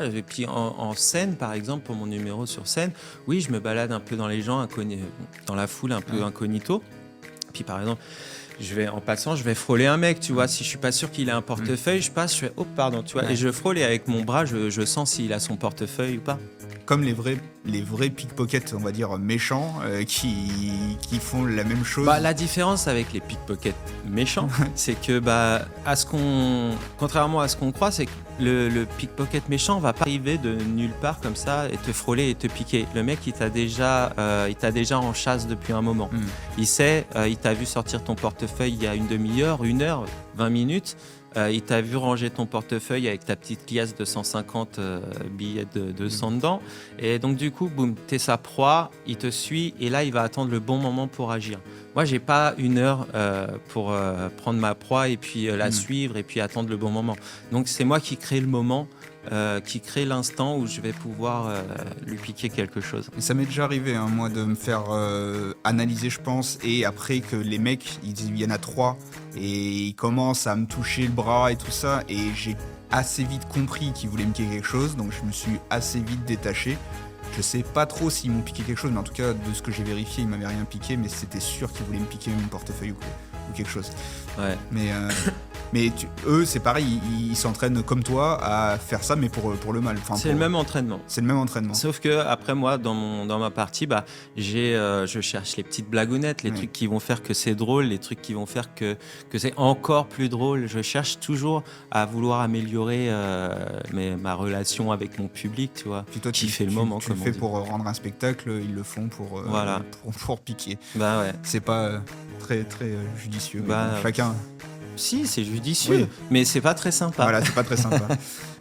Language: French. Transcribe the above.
Et puis en scène, par exemple, pour mon numéro sur scène, oui, je me balade un peu dans les gens, dans la foule, un peu Ouais. incognito. Puis par exemple, en passant, je vais frôler un mec, tu vois. Si je suis pas sûr qu'il a un portefeuille, je passe, je fais, oh, pardon, tu vois. Ouais. Et je frôle et avec mon bras, je sens s'il a son portefeuille ou pas. Comme les vrais pickpockets, on va dire, méchants, qui font la même chose. Bah, la différence avec les pickpockets méchants, c'est que, contrairement à ce qu'on croit, c'est que le pickpocket méchant va pas arriver de nulle part comme ça et te frôler et te piquer. Le mec, il t'a déjà en chasse depuis un moment. Il sait, il t'a vu sortir ton portefeuille il y a une demi-heure, 1 heure, 20 minutes. Il t'a vu ranger ton portefeuille avec ta petite liasse de 150 billets de 200 dedans. Et donc, du coup, boum, t'es sa proie, il te suit et là, il va attendre le bon moment pour agir. Moi, j'ai pas 1 heure pour prendre ma proie et puis la suivre et puis attendre le bon moment. Donc, c'est moi qui crée le moment, qui crée l'instant où je vais pouvoir lui piquer quelque chose. Et ça m'est déjà arrivé, hein, moi, de me faire analyser, je pense, et après que les mecs, il y en a 3, et ils commencent à me toucher le bras et tout ça, et j'ai assez vite compris qu'ils voulaient me piquer quelque chose, donc je me suis assez vite détaché. Je sais pas trop s'ils m'ont piqué quelque chose, mais en tout cas, de ce que j'ai vérifié, ils m'avaient rien piqué, mais c'était sûr qu'ils voulaient me piquer mon portefeuille ou quelque chose. Ouais. Mais eux, c'est pareil, ils s'entraînent comme toi à faire ça, mais pour le mal. Enfin, C'est le même entraînement. C'est le même entraînement. Sauf que après moi, dans ma partie, je cherche les petites blagounettes, les trucs qui vont faire que c'est drôle, les trucs qui vont faire que c'est encore plus drôle. Je cherche toujours à vouloir améliorer ma relation avec mon public, tu vois. Puis toi, qui fait le moment. Tu le fais pour rendre un spectacle, ils le font pour piquer. Bah ouais. C'est pas très très judicieux. Bah, chacun. Si, c'est judicieux, Oui. mais c'est pas très sympa. Voilà, c'est pas très sympa.